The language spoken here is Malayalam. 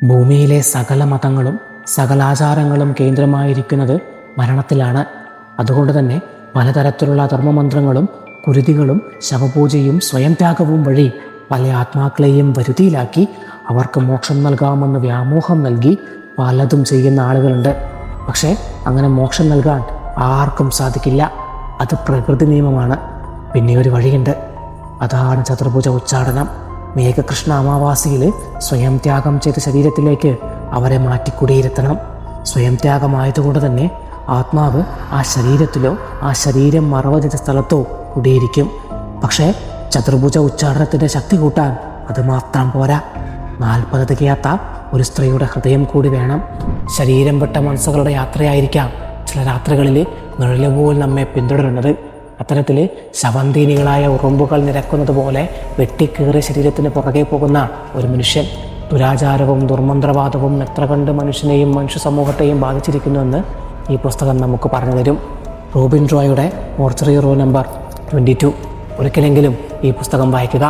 ഭൂമിയിലെ സകല മതങ്ങളും സകലാചാരങ്ങളും കേന്ദ്രമായിരിക്കുന്നത് മരണത്തിലാണ്. അതുകൊണ്ട് തന്നെ പലതരത്തിലുള്ള ധർമ്മമന്ത്രങ്ങളും കുരുതികളും ശവപൂജയും സ്വയം ത്യാഗവും വഴി പല ആത്മാക്കളെയും വരുതിയിലാക്കി അവർക്ക് മോക്ഷം നൽകാമെന്ന് വ്യാമോഹം നൽകി പലതും ചെയ്യുന്ന ആളുകളുണ്ട്. പക്ഷേ അങ്ങനെ മോക്ഷം നൽകാൻ ആർക്കും സാധിക്കില്ല. അത് പ്രകൃതി നിയമമാണ്. പിന്നെ ഒരു വഴിയുണ്ട്. അതാണ് ചതുർഭുജ ഉച്ചാടനം. മേഘകൃഷ്ണ അമാവാസിയിൽ സ്വയം ത്യാഗം ചെയ്ത ശരീരത്തിലേക്ക് അവരെ മാറ്റിക്കുടിയിരുത്തണം. സ്വയം ത്യാഗമായതുകൊണ്ട് തന്നെ ആത്മാവ് ആ ശരീരത്തിലോ ആ ശരീരം മറവ് ചെയ്ത സ്ഥലത്തോ കുടിയിരിക്കും. പക്ഷേ ചതുർഭുജ ഉച്ചാടനത്തിൻ്റെ ശക്തി കൂട്ടാൻ അത് മാത്രം പോരാ. 40 തികയാത്ത ഒരു സ്ത്രീയുടെ ഹൃദയം കൂടി വേണം. ശരീരം വിട്ട മനസ്സുകളുടെ യാത്രയായിരിക്കാം ചില രാത്രികളിൽ നിഴലുപോൽ നമ്മെ പിന്തുടരുന്നത്. അത്തരത്തിൽ ശവന്തീനികളായ ഉറുമ്പുകൾ നിരക്കുന്നത് പോലെ വെട്ടിക്കീറിയ ശരീരത്തിന് പുറകെ പോകുന്ന ഒരു മനുഷ്യൻ. ദുരാചാരവും ദുർമന്ത്രവാദവും എത്ര കണ്ട് മനുഷ്യനെയും മനുഷ്യ സമൂഹത്തെയും ബാധിച്ചിരിക്കുന്നുവെന്ന് ഈ പുസ്തകം നമുക്ക് പറഞ്ഞു തരും. റോബിൻ റോയുടെ മോർച്ചറി റോ നമ്പർ 22. ഒരിക്കലെങ്കിലും ഈ പുസ്തകം വായിക്കുക.